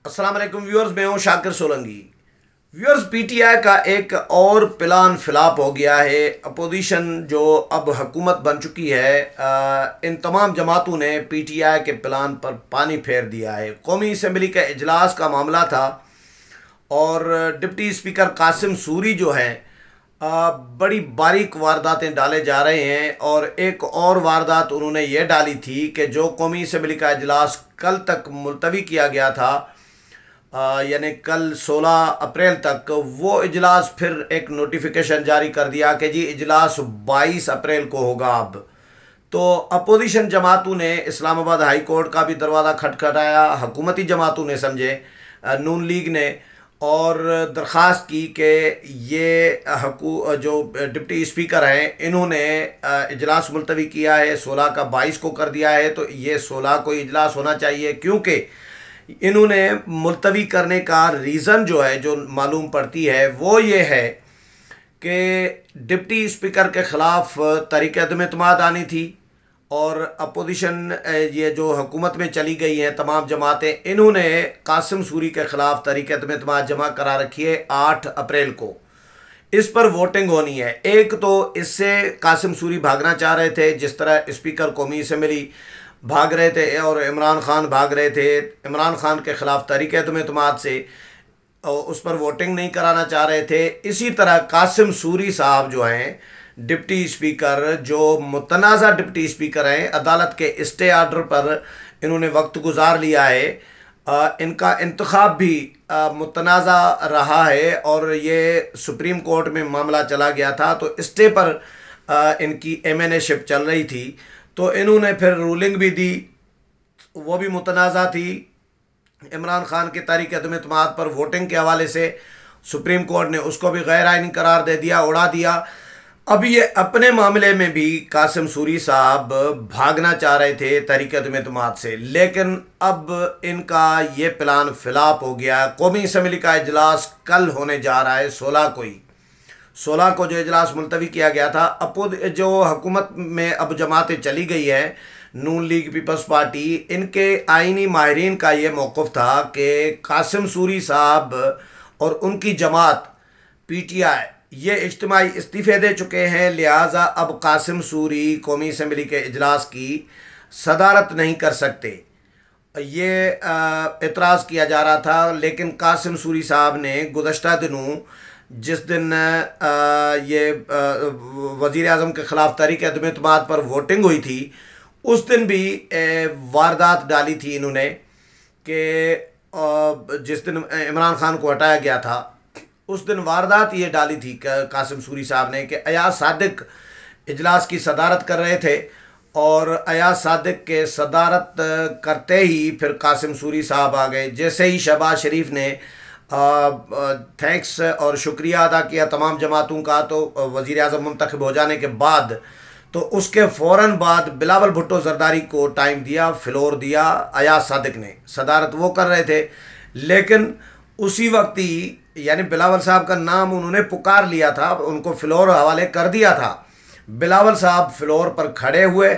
अस्सलाम वालेकुम व्यूअर्स, मैं हूं शाकिर सोलंकी। व्यूअर्स, पीटीआई का एक और प्लान फ्लॉप हो गया है। अपोजिशन जो अब हुकूमत बन चुकी है, इन तमाम जमातों ने पीटीआई के प्लान पर पानी फेर दिया है। कौमी असम्बली का इजलास का मामला था और डिप्टी स्पीकर कासिम सूरी जो है बड़ी बारीक वारदातें डाले जा रहे हैं। और एक और वारदात उन्होंने ये डाली थी कि जो कौमी असम्बली का इजलास कल तक मुलतवी किया गया था, यानी कल 16 अप्रैल तक, वो इजलास फिर एक नोटिफिकेशन जारी कर दिया कि जी इजलास 22 अप्रैल को होगा अब। तो अपोजिशन जमातों ने इस्लामाबाद हाई कोर्ट का भी दरवाज़ा खटखटाया, हुकूमती जमातों ने समझे, नून लीग ने, और दरख्वास्त की कि ये जो डिप्टी स्पीकर हैं इन्होंने इजलास मुलतवी किया है, 16 का 22 को कर दिया है, तो ये 16 को इजलास होना चाहिए। क्योंकि इन्होंने मुलतवी करने का रीज़न जो है, जो मालूम पड़ती है, वो ये है कि डिप्टी स्पीकर के ख़िलाफ़ तहरीक अदम एतमाद आनी थी। और अपोजिशन ये जो हुकूमत में चली गई हैं तमाम जमातें, इन्होंने कासिम सूरी के ख़िलाफ़ तहरीक अदम एतमाद जमा करा रखी है 8 अप्रैल को। इस पर वोटिंग होनी है। एक तो इससे कासिम सूरी भागना चाह रहे थे, जिस तरह स्पीकर कौमी असम्बली भाग रहे थे और इमरान खान भाग रहे थे इमरान खान के ख़िलाफ़ तहरीक अदम एतमाद से, और उस पर वोटिंग नहीं कराना चाह रहे थे। इसी तरह कासिम सूरी साहब जो हैं डिप्टी स्पीकर, जो मुतनाज़ा डिप्टी स्पीकर हैं, अदालत के स्टे आर्डर पर इन्होंने वक्त गुजार लिया है। इनका इंतखाब भी मुतनाज़ा रहा है और ये सुप्रीम कोर्ट में मामला चला गया था, तो स्टे पर इनकी एमएनए शिप चल रही थी। तो इन्होंने फिर रूलिंग भी दी, वो भी मुतनाज़ा थी। इमरान खान की तहरीक अदम एतमाद पर वोटिंग के हवाले से सुप्रीम कोर्ट ने उसको भी गैर आइनी करार दे दिया, उड़ा दिया। अब ये अपने मामले में भी कासिम सूरी साहब भागना चाह रहे थे तहरीक अदम एतमाद से, लेकिन अब इनका ये प्लान फ्लॉप हो गया। कौमी असम्बली का इजलास कल होने जा रहा है 16 को ही। 16 को जो इजलास मुलतवी किया गया था, जो हुकूमत में अब जमातें चली गई है, नून लीग, पीपल्स पार्टी, इनके आइनी माहिरीन का ये मौक़िफ़ था कि कासिम सूरी साहब और उनकी जमात पीटीआई ये इज्तिमाई इस्तीफ़े दे चुके हैं, लिहाजा अब कासिम सूरी कौमी असम्बली के इजलास की सदारत नहीं कर सकते। ये एतराज़ किया जा रहा था, लेकिन कासिम सूरी साहब ने गुज़श्ता दिनों, जिस दिन ये वज़ीर आज़म के ख़िलाफ़ तहरीक अदम एतमाद पर वोटिंग हुई थी, उस दिन भी वारदात डाली थी इन्होंने कि जिस दिन इमरान खान को हटाया गया था, उस दिन वारदात ये डाली थी कासिम सूरी साहब ने कि अयाज सादिक इजलास की सदारत कर रहे थे, और अयाज सादिक के सदारत करते ही फिर कासिम सूरी साहब आ गए। जैसे ही शहबाज शरीफ ने थैंक्स और शुक्रिया अदा किया तमाम जमातों का, तो वज़ीर आज़म मुंतखब हो जाने के बाद, तो उसके फ़ौरन बाद बिलावल भुट्टो ज़रदारी को टाइम दिया, फ्लोर दिया। अयाज सादिक ने सदारत वो कर रहे थे, लेकिन उसी वक्त ही, यानी बिलावल साहब का नाम उन्होंने पुकार लिया था, उनको फ्लोर हवाले कर दिया था। बिलावल साहब फ्लोर पर खड़े हुए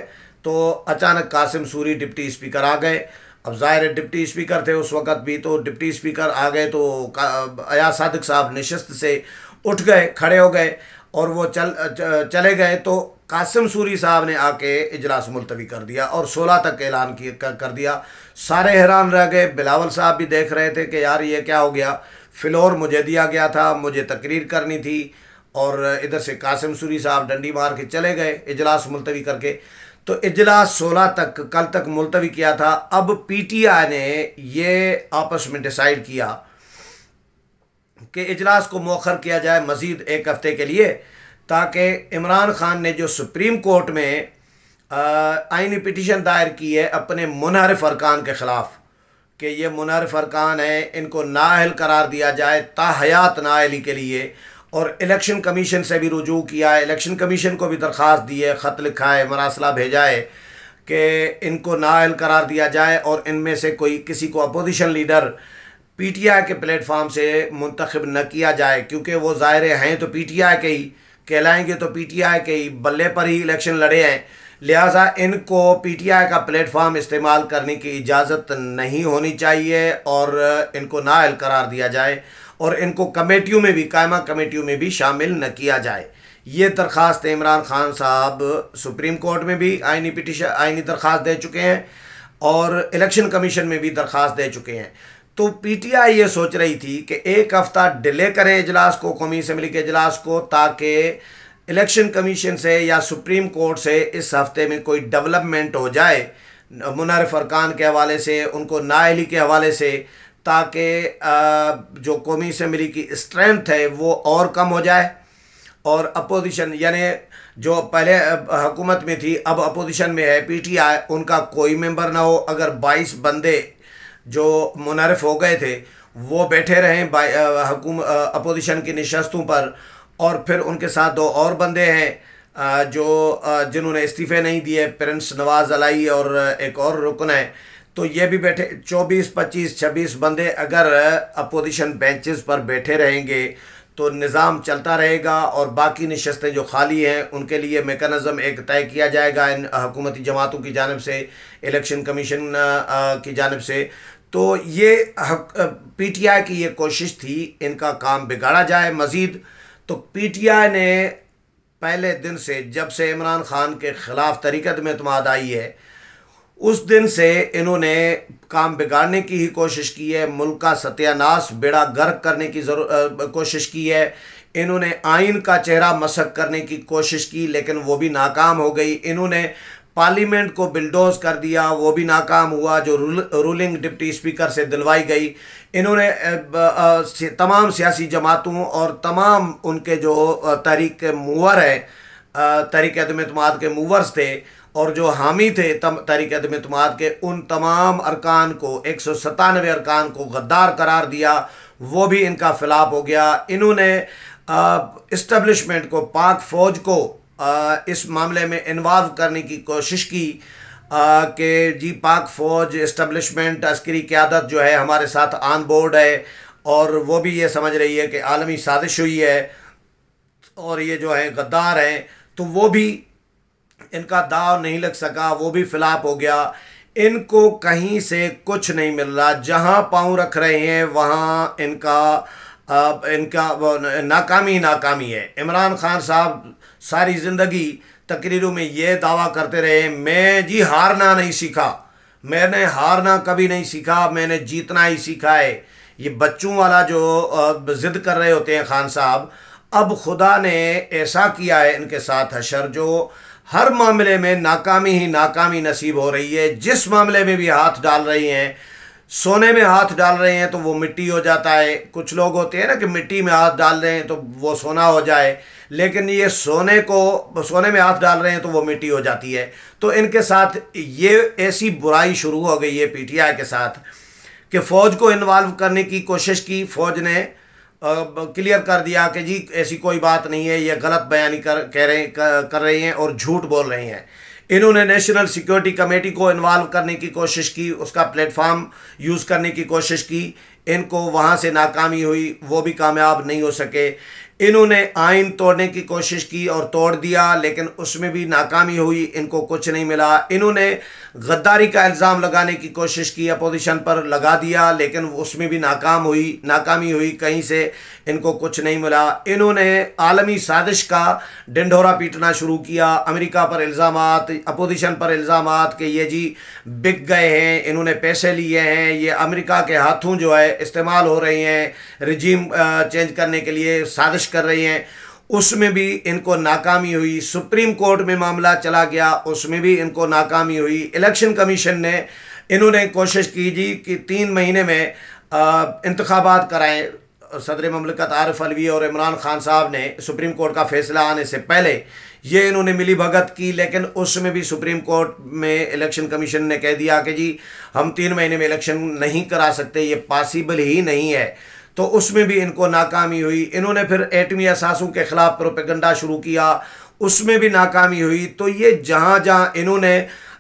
तो अचानक कासिम सूरी डिप्टी स्पीकर आ गए। अब ज़ाहिर डिप्टी स्पीकर थे उस वक़्त भी, तो डिप्टी स्पीकर आ गए तो अयाज सादिक साहब नशिस्त से उठ गए, खड़े हो गए और वो चले गए। तो कासिम सूरी साहब ने आके इजलास मुलतवी कर दिया और 16 तक ऐलान कर दिया। सारे हैरान रह गए। बिलावल साहब भी देख रहे थे कि यार ये क्या हो गया, फ्लोर मुझे दिया गया था, मुझे तकरीर करनी थी, और इधर से कासिम सूरी साहब डंडी मार के चले गए इजलास मुलतवी करके। तो इजलास 16 तक, कल तक मुलतवी किया था। अब पीटीआई ने ये आपस में डिसाइड किया कि इजलास को मौखर किया जाए मज़ीद 1 हफ़्ते के लिए, ताकि इमरान खान ने जो सुप्रीम कोर्ट में आइनी पिटीशन दायर की है अपने मुनहरिफ अरकान के ख़िलाफ़, कि ये मुनहरिफ अरकान हैं, इनको नाअहल करार दिया जाए ताहयात नाअहली के लिए। और इलेक्शन कमीशन से भी रुजू किया है, इलेक्शन कमीशन को भी दरख्वास्त दी है, ख़त लिखा है, मरासला भेजा है कि इनको नाअहल करार दिया जाए और इनमें से कोई किसी को अपोजिशन लीडर पीटीआई के प्लेटफार्म से मुंतखब न किया जाए, क्योंकि वो ज़ाहिर हैं तो पीटीआई के ही कहलाएंगे, तो पीटीआई के ही बल्ले पर ही इलेक्शन लड़े हैं। लिहाजा इनको पीटीआई का प्लेटफॉर्म इस्तेमाल करने की इजाज़त नहीं होनी चाहिए और इनको नाअहल करार दिया जाए और इनको कमेटियों में भी, कायमा कमेटियों में भी शामिल न किया जाए। ये दरख्वास्त इमरान खान साहब सुप्रीम कोर्ट में भी आइनी दरख्वास्त दे चुके हैं और इलेक्शन कमीशन में भी दरख्वास्त दे चुके हैं। तो पीटीआई ये सोच रही थी कि एक हफ़्ता डिले करें इजलास को, कौमी असम्बली के इजलास को, ताकि इलेक्शन कमीशन से या सुप्रीम कोर्ट से इस हफ्ते में कोई डेवलपमेंट हो जाए मुनहरिफ अरकान के हवाले से, उनको नाअहली के हवाले से, ताकि जो कौमी असम्बली की स्ट्रेंथ है वो और कम हो जाए और अपोजिशन यानी जो पहले हुकूमत में थी अब अपोजिशन में है पीटीआई, उनका कोई मेंबर ना हो। अगर 22 बंदे जो मुनहरिफ हो गए थे वो बैठे रहें अपोजिशन की नशस्तों पर और फिर उनके साथ 2 और बंदे हैं जिन्होंने इस्तीफ़े नहीं दिए, प्रिंस नवाज अलाई और एक और रुकन है, तो ये भी बैठे 24, 25, 26 बंदे अगर अपोजिशन बेंचेस पर बैठे रहेंगे तो निज़ाम चलता रहेगा और बाकी नशस्तें जो खाली हैं उनके लिए मेकनिज़म एक तय किया जाएगा इन हुकूमती जमातों की जानिब से, इलेक्शन कमीशन की जानिब से। तो ये पीटीआई की ये कोशिश थी इनका काम बिगाड़ा जाए मज़ीद। तो पीटीआई ने पहले दिन से, जब से इमरान खान के ख़िलाफ़ तरीक़त में एतमाद आई है, उस दिन से इन्होंने काम बिगाड़ने की ही कोशिश की है, मुल्क का सत्यानाश बेड़ा गर्क करने की कोशिश की है। इन्होंने आइन का चेहरा मसक करने की कोशिश की लेकिन वो भी नाकाम हो गई। इन्होंने पार्लियामेंट को बिल्डोज कर दिया, वो भी नाकाम हुआ, जो रूलिंग डिप्टी स्पीकर से दिलवाई गई। इन्होंने तमाम सियासी जमातों और तमाम उनके जो तहरीक के मूवर हैं, तहरीक अदम एतमाद के मूवर्स थे और जो हामी थे तहरीक अदम एतमाद के, उन तमाम अरकान को, 197 अरकान को गद्दार करार दिया। वो भी इनका फ़िलाप हो गया। इन्होंने इस्टबलिशमेंट को, पाक फ़ौज को इस मामले में इन्वॉल्व करने की कोशिश की कि जी पाक फ़ौज, इस्टबलिशमेंट, अस्करी क़यादत जो है हमारे साथ ऑन बोर्ड है और वो भी ये समझ रही है कि आलमी साजिश हुई है और ये जो है गद्दार हैं। तो वो भी इनका दाव नहीं लग सका, वो भी फ़िलाप हो गया। इनको कहीं से कुछ नहीं मिल रहा, जहाँ पाँव रख रहे हैं वहाँ इनका नाकामी है। इमरान खान साहब सारी ज़िंदगी तकरीरों में ये दावा करते रहे, मैं जी हारना नहीं सीखा, मैंने हारना कभी नहीं सीखा, मैंने जीतना ही सीखा है। ये बच्चों वाला जो ज़िद कर रहे होते हैं खान साहब, अब खुदा ने ऐसा किया है इनके साथ हशर, जो हर मामले में नाकामी ही नाकामी नसीब हो रही है। जिस मामले में भी हाथ डाल रही हैं, सोने में हाथ डाल रहे हैं तो वो मिट्टी हो जाता है। कुछ लोग होते हैं ना कि मिट्टी में हाथ डाल रहे हैं तो वो सोना हो जाए, लेकिन ये सोने में हाथ डाल रहे हैं तो वो मिट्टी हो जाती है। तो इनके साथ ये ऐसी बुराई शुरू हो गई है पीटीआई के साथ कि फ़ौज को इन्वॉल्व करने की कोशिश की। फ़ौज ने क्लियर कर दिया कि जी ऐसी कोई बात नहीं है, ये गलत बयानी कर रहे हैं और झूठ बोल रहे हैं। इन्होंने नेशनल सिक्योरिटी कमेटी को इन्वॉल्व करने की कोशिश की, उसका प्लेटफॉर्म यूज़ करने की कोशिश की, इनको वहाँ से नाकामी हुई, वो भी कामयाब नहीं हो सके। इन्होंने आइन तोड़ने की कोशिश की और तोड़ दिया, लेकिन उसमें भी नाकामी हुई, इनको कुछ नहीं मिला। इन्होंने गद्दारी का इल्ज़ाम लगाने की कोशिश की, अपोजिशन पर लगा दिया, लेकिन उसमें भी नाकामी हुई, कहीं से इनको कुछ नहीं मिला। इन्होंने आलमी साजिश का ढिंढोरा पीटना शुरू किया, अमेरिका पर इल्ज़ामात, अपोजिशन पर इल्ज़ामात कि ये जी बिक गए हैं, इन्होंने पैसे लिए हैं, ये अमेरिका के हाथों जो है इस्तेमाल हो रहे हैं, रिजीम चेंज करने के लिए साजिश कर रही हैं। उसमें भी इनको नाकामी हुई। सुप्रीम कोर्ट में मामला चला गया, उसमें भी इनको नाकामी हुई। इलेक्शन कमीशन ने इन्होंने कोशिश की जी कि 3 महीने में इंतखाबात कराएं। सदर ममलकत आरिफ अलवी और इमरान खान साहब ने सुप्रीम कोर्ट का फैसला आने से पहले ये इन्होंने मिली भगत की, लेकिन उसमें भी सुप्रीम कोर्ट में इलेक्शन कमीशन ने कह दिया कि जी हम 3 महीने में इलेक्शन नहीं करा सकते, ये पॉसिबल ही नहीं है। तो उसमें भी इनको नाकामी हुई। इन्होंने फिर एटमी असासों के ख़िलाफ़ प्रोपेगेंडा शुरू किया, उसमें भी नाकामी हुई। तो ये जहाँ जहाँ इन्होंने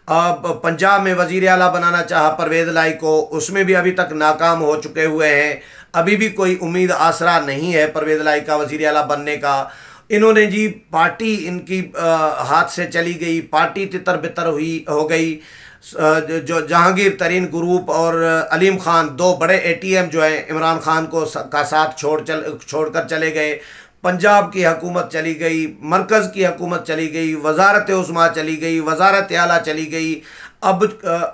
पंजाब में वज़ीर आला बनाना चाहा परवेज़ लाई को, उसमें भी अभी तक नाकाम हो चुके हुए हैं। अभी भी कोई उम्मीद आसरा नहीं है परवेज़ लाई का वज़ीर आला बनने का। इन्होंने जी पार्टी इनकी हाथ से चली गई, पार्टी तितर बितर हुई हो गई। जो जहांगीर तरीन ग्रुप और अलीम खान, दो बड़े एटीएम जो है इमरान खान को का साथ छोड़कर चले गए। पंजाब की हुकूमत चली गई, मरकज़ की हुकूमत चली गई, वजारत उज़्मा चली गई, वजारत आला चली गई, अब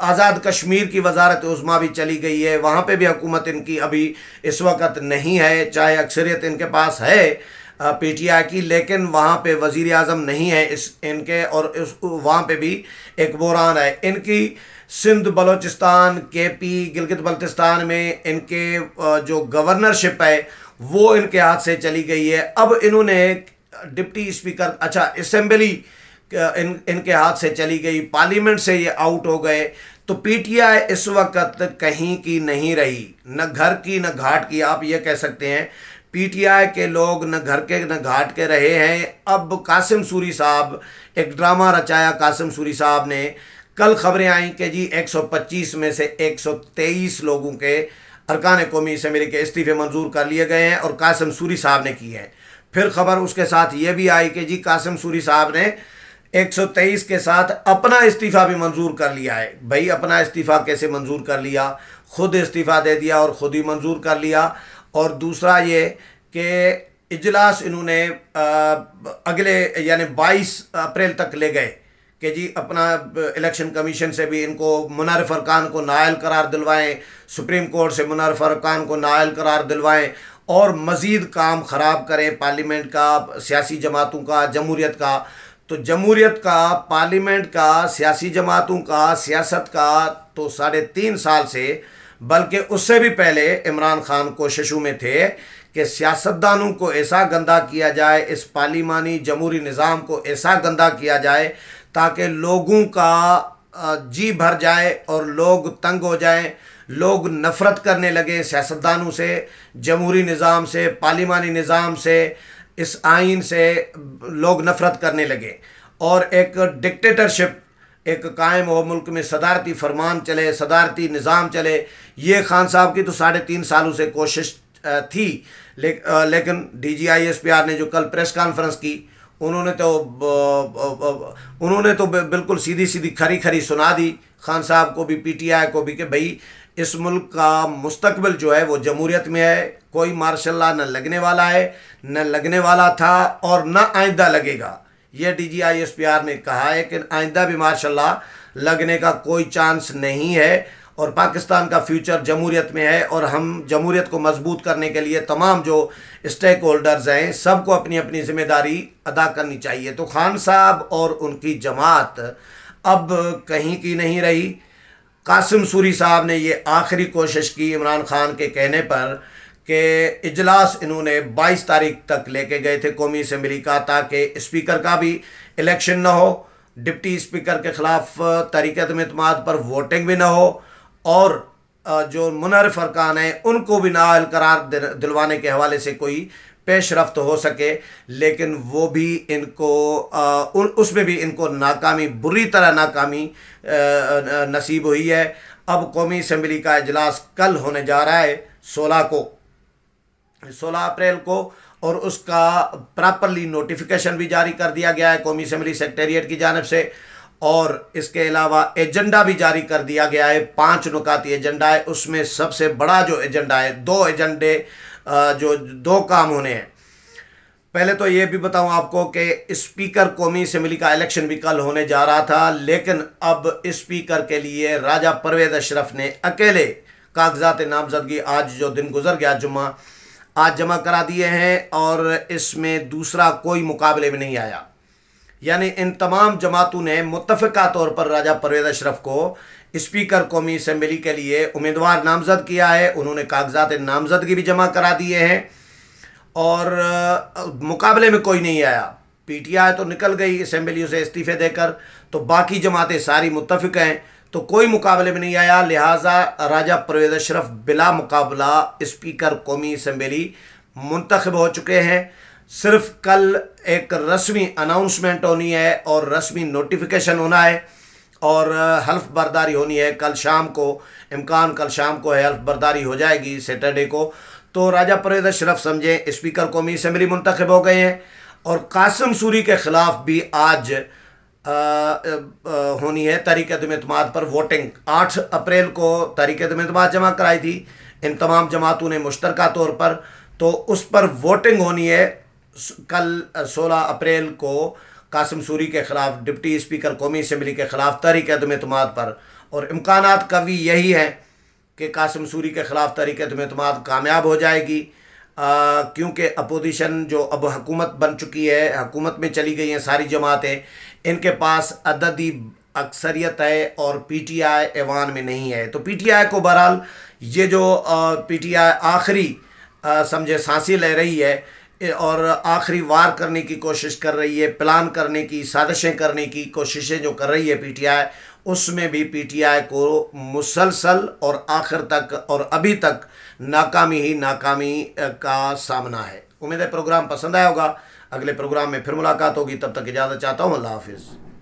आज़ाद कश्मीर की वजारत उज़्मा भी चली गई है। वहाँ पे भी हुकूमत इनकी अभी इस वक्त नहीं है, चाहे अक्सरियत इनके पास है पीटीआई की, लेकिन वहाँ पे वज़ीर आज़म नहीं है इस इनके, और वहाँ पे भी एक बहरान है। इनकी सिंध, बलोचिस्तान, केपी, गिलगित बल्तिस्तान में इनके जो गवर्नरशिप है वो इनके हाथ से चली गई है। अब इन्होंने डिप्टी स्पीकर, अच्छा असेंबली इनके हाथ से चली गई, पार्लियामेंट से ये आउट हो गए। तो पीटीआई इस वक्त कहीं की नहीं रही, न घर की न घाट की, आप ये कह सकते हैं। पीटीआई के लोग न घर के न घाट के रहे हैं। अब कासिम सूरी साहब, एक ड्रामा रचाया कासिम सूरी साहब ने। कल खबरें आई कि जी 125 में से 123 लोगों के अरकान कौमी असेंबली के इस्तीफे मंजूर कर लिए गए हैं, और कासिम सूरी साहब ने किए हैं। फिर खबर उसके साथ ये भी आई कि जी कासिम सूरी साहब ने 123 के साथ अपना इस्तीफ़ा भी मंजूर कर लिया है। भाई अपना इस्तीफ़ा कैसे मंजूर कर लिया? खुद इस्तीफ़ा दे दिया और ख़ुद ही मंजूर कर लिया। और दूसरा ये कि इजलास इन्होंने अगले यानी 22 अप्रैल तक ले गए कि जी अपना इलेक्शन कमीशन से भी इनको मुनर्रिफ अरकान को नाअहल करार दिलवाएं, सुप्रीम कोर्ट से मुनर्रिफ अरकान को नाअहल करार दिलवाएं, और मज़ीद काम ख़राब करें पार्लियामेंट का, सियासी जमातों का, जमहूरियत का। तो जमहूरियत का, पार्लियामेंट का, सियासी जमातों का, सियासत का तो 3.5 साल से, बल्कि उससे भी पहले इमरान खान कोशिशों में थे कि सियासतदानों को ऐसा गंदा किया जाए, इस पार्लिमानी जमहूरी निज़ाम को ऐसा गंदा किया जाए ताकि लोगों का जी भर जाए और लोग तंग हो जाएं, लोग नफ़रत करने लगे सियासतदानों से, जमहूरी निज़ाम से, पार्लिमानी निज़ाम से, इस आइन से लोग नफ़रत करने लगे, और एक डिक्टेटरशिप एक कायम हो, मुल्क में सदारती फरमान चले, सदारती निज़ाम चले। ये खान साहब की तो 3.5 सालों से कोशिश थी, लेकिन DGISPR ने जो कल प्रेस कॉन्फ्रेंस की, उन्होंने तो बिल्कुल सीधी सीधी खरी खरी सुना दी खान साहब को भी, पीटीआई को भी, कि भाई इस मुल्क का मुस्तकबिल जो है वो जमहूरियत में है। कोई मार्शल लॉ न लगने वाला है, न लगने वाला था, और न आइंदा लगेगा। ये DGISPR ने कहा है कि आइंदा भी मार्शल लॉ लगने का कोई चांस नहीं है, और पाकिस्तान का फ्यूचर जमहूरियत में है। और हम जमहूरियत को मजबूत करने के लिए तमाम जो स्टेक होल्डर्स हैं सबको अपनी अपनी जिम्मेदारी अदा करनी चाहिए। तो खान साहब और उनकी जमात अब कहीं की नहीं रही। कासिम सूरी साहब ने ये आखिरी कोशिश की इमरान खान के कहने पर कि इजलास इन्होंने 22 तारीख तक लेके गए थे कौमी असम्बली का, ताकि स्पीकर का भी इलेक्शन ना हो, डिप्टी स्पीकर के ख़िलाफ़ तहरीक एतमाद पर वोटिंग भी ना हो, और जो मुनर्रिफ अरकान हैं उनको भी नाअहल करार दिलवाने के हवाले से कोई पेशरफ्त हो सके। लेकिन वो भी इनको उसमें भी इनको नाकामी, बुरी तरह नाकामी नसीब हुई है। अब कौमी असम्बली का इजलास कल होने जा रहा है 16 अप्रैल को, और उसका प्रॉपरली नोटिफिकेशन भी जारी कर दिया गया है कौमी असम्बली सेक्रेटेरिएट की जानिब से, और इसके अलावा एजेंडा भी जारी कर दिया गया है। 5 नुकाती एजेंडा है, उसमें सबसे बड़ा जो एजेंडा है, 2 एजेंडे जो 2 काम होने हैं। पहले तो ये भी बताऊं आपको कि स्पीकर कौमी असम्बली का इलेक्शन भी कल होने जा रहा था, लेकिन अब स्पीकर के लिए राजा परवेज़ अशरफ ने अकेले कागजात नामजदगी, आज जो दिन गुजर गया जुम्मा, आज जमा करा दिए हैं, और इसमें दूसरा कोई मुकाबले में नहीं आया। यानी इन तमाम जमातों ने मुत्तफ़िका तौर पर राजा परवेज़ अशरफ को स्पीकर कौमी असम्बली के लिए उम्मीदवार नामजद किया है। उन्होंने कागजात नामजदगी भी जमा करा दिए हैं, और मुकाबले में कोई नहीं आया। पीटीआई तो निकल गई असम्बलियों से इस्तीफ़े देकर, तो बाकी जमातें सारी मुत्तफ़िक हैं, तो कोई मुकाबले में नहीं आया। लिहाजा राजा परवेज़ अशरफ बिला मुकाबला स्पीकर कौमी असम्बली मुंतखब हो चुके हैं। सिर्फ कल एक रस्मी अनाउंसमेंट होनी है और रस्मी नोटिफिकेशन होना है, और हल्फ बर्दारी होनी है कल शाम को। इम्कान कल शाम को है, हल्फ बर्दारी हो जाएगी सैटरडे को। तो राजा परवेज़ अशरफ समझें स्पीकर कौमी असम्बली मुंतखब हो गए हैं। और कासिम सूरी के ख़िलाफ़ भी आज होनी है तहरीक अदम-ए-इत्तेमाद पर वोटिंग। 8 अप्रैल को तहरीक अदम-ए-इत्तेमाद जमा कराई थी इन तमाम जमातों ने मुश्तरका तौर पर, तो उस पर वोटिंग होनी है कल 16 अप्रैल को कासिम सूरी के ख़िलाफ़, डिप्टी स्पीकर कौमी असम्बली के ख़िलाफ़ तहरीक अदम-ए-इत्तेमाद पर। और इम्कानात कवी यही है कि कासिम सूरी के ख़िलाफ़ तहरीक अदम-ए-इत्तेमाद कामयाब हो जाएगी, क्योंकि अपोजिशन जो अब हुकूमत बन चुकी है, हुकूमत में चली गई हैं सारी जमातें, इनके पास अददी अक्सरियत है और पीटीआई ऐवान में नहीं है। तो पीटीआई को बहरहाल ये जो पीटीआई आखिरी समझे सांसें ले रही है और आखिरी वार करने की कोशिश कर रही है, प्लान करने की, साजिशें करने की कोशिशें जो कर रही है पीटीआई, उसमें भी पीटीआई को मुसलसल और आखिर तक और अभी तक नाकामी ही नाकामी का सामना है। उम्मीद है प्रोग्राम पसंद आया होगा। अगले प्रोग्राम में फिर मुलाकात होगी, तब तक इजाज़त चाहता हूँ। अल्लाह हाफिज़।